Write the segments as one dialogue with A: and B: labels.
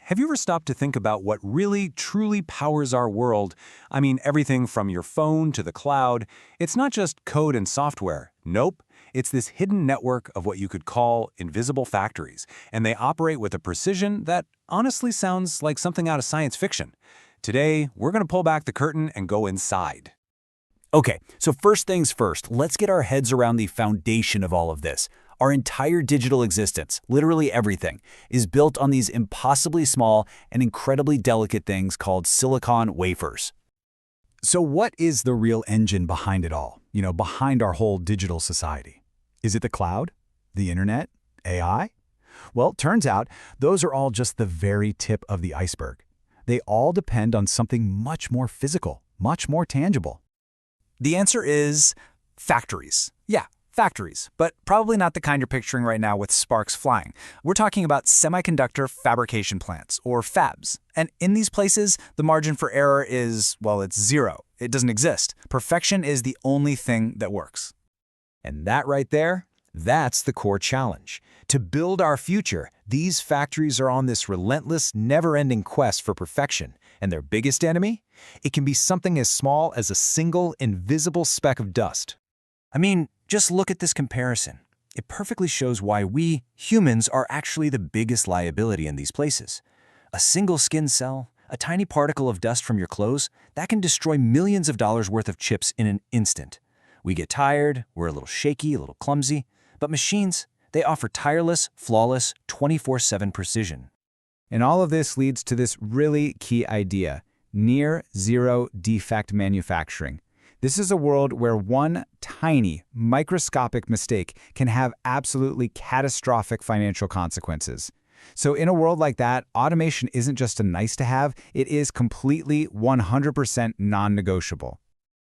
A: have you ever stopped to think about what really, truly powers our world? I mean, everything from your phone to the cloud. It's not just code and software. Nope. It's this hidden network of what you could call invisible factories, and they operate with a precision that honestly sounds like something out of science fiction. Today, we're going to pull back the curtain and go inside.
B: Okay, so first things first, let's get our heads around the foundation of all of this. Our entire digital existence, literally everything, is built on these impossibly small and incredibly delicate things called silicon wafers.
C: So what is the real engine behind it all? Behind our whole digital society? Is it the cloud? The internet? AI? Well, turns out those are all just the very tip of the iceberg. They all depend on something much more physical, much more tangible.
B: The answer is factories. Yeah, factories, but probably not the kind you're picturing right now with sparks flying. We're talking about semiconductor fabrication plants, or fabs. And in these places, the margin for error is, well, it's zero. It doesn't exist. Perfection is the only thing that works.
D: And that right there, that's the core challenge. To build our future, these factories are on this relentless, never-ending quest for perfection. And their biggest enemy? It can be something as small as a single, invisible speck of dust.
A: I mean, just look at this comparison. It perfectly shows why we, humans, are actually the biggest liability in these places. A single skin cell, a tiny particle of dust from your clothes, that can destroy millions of dollars worth of chips in an instant. We get tired, we're a little shaky, a little clumsy, but machines, they offer tireless, flawless, 24/7 precision.
C: And all of this leads to this really key idea: near zero defect manufacturing. This is a world where one tiny, microscopic mistake can have absolutely catastrophic financial consequences. So in a world like that, automation isn't just a nice-to-have, it is completely 100% non-negotiable.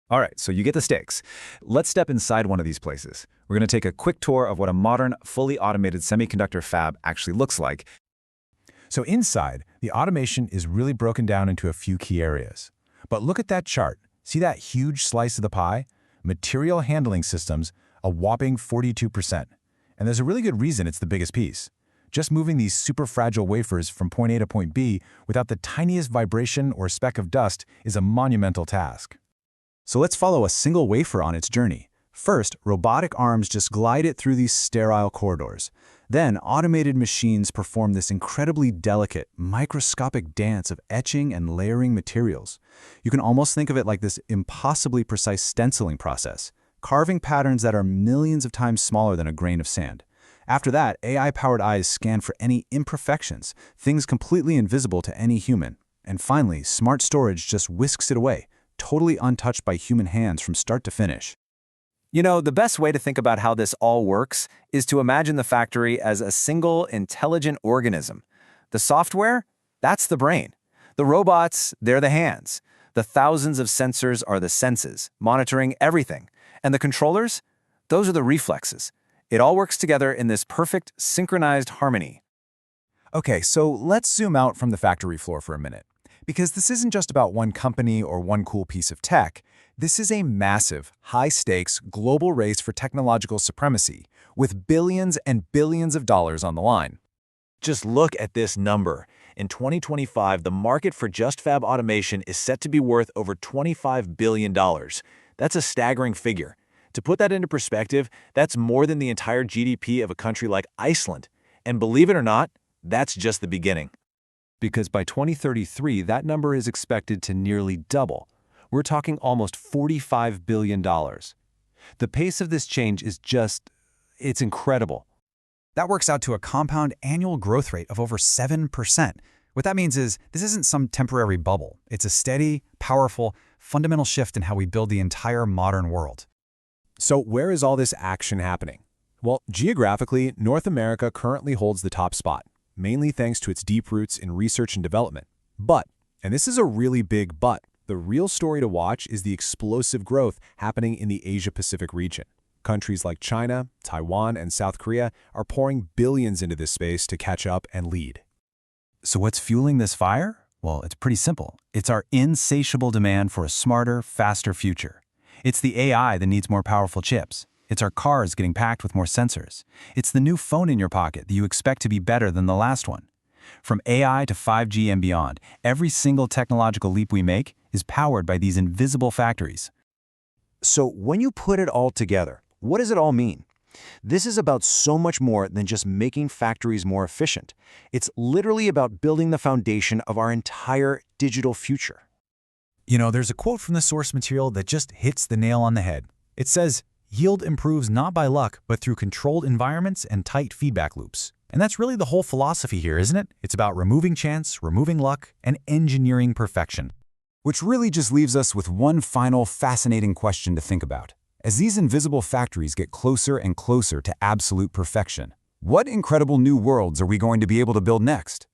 E: All right, so you get the stakes. Let's step inside one of these places. We're going to take a quick tour of what a modern, fully automated semiconductor fab actually looks like.
F: So inside, the automation is really broken down into a few key areas. But look at that chart. See that huge slice of the pie? Material handling systems, a whopping 42%. And there's a really good reason it's the biggest piece. Just moving these super fragile wafers from point A to point B without the tiniest vibration or speck of dust is a monumental task.
C: So let's follow a single wafer on its journey. First, robotic arms just glide it through these sterile corridors. Then, automated machines perform this incredibly delicate, microscopic dance of etching and layering materials. You can almost think of it like this impossibly precise stenciling process, carving patterns that are millions of times smaller than a grain of sand. After that, AI-powered eyes scan for any imperfections, things completely invisible to any human. And finally, smart storage just whisks it away, totally untouched by human hands from start to finish.
D: You know, the best way to think about how this all works is to imagine the factory as a single, intelligent organism. The software? That's the brain. The robots, they're the hands. The thousands of sensors are the senses, monitoring everything. And the controllers? Those are the reflexes. It all works together in this perfect, synchronized harmony.
F: Okay, so let's zoom out from the factory floor for a minute. Because this isn't just about one company or one cool piece of tech. This is a massive, high-stakes, global race for technological supremacy, with billions and billions of dollars on the line.
D: Just look at this number. In 2025, the market for just fab automation is set to be worth over $25 billion. That's a staggering figure. To put that into perspective, that's more than the entire GDP of a country like Iceland. And believe it or not, that's just the beginning.
A: Because by 2033, that number is expected to nearly double. We're talking almost $45 billion. The pace of this change is it's incredible.
C: That works out to a compound annual growth rate of over 7%. What that means is this isn't some temporary bubble. It's a steady, powerful, fundamental shift in how we build the entire modern world.
F: So where is all this action happening? Well, geographically, North America currently holds the top spot, mainly thanks to its deep roots in research and development. But, and this is a really big but, the real story to watch is the explosive growth happening in the Asia-Pacific region. Countries like China, Taiwan, and South Korea are pouring billions into this space to catch up and lead.
C: So what's fueling this fire? Well, it's pretty simple. It's our insatiable demand for a smarter, faster future. It's the AI that needs more powerful chips. It's our cars getting packed with more sensors. It's the new phone in your pocket that you expect to be better than the last one.
E: From AI to 5G and beyond, every single technological leap we make is powered by these invisible factories.
A: So when you put it all together, what does it all mean? This is about so much more than just making factories more efficient. It's literally about building the foundation of our entire digital future.
B: You know, there's a quote from the source material that just hits the nail on the head. It says, "Yield improves not by luck, but through controlled environments and tight feedback loops." And that's really the whole philosophy here, isn't it? It's about removing chance, removing luck, and engineering perfection.
C: Which really just leaves us with one final fascinating question to think about. As these invisible factories get closer and closer to absolute perfection, what incredible new worlds are we going to be able to build next?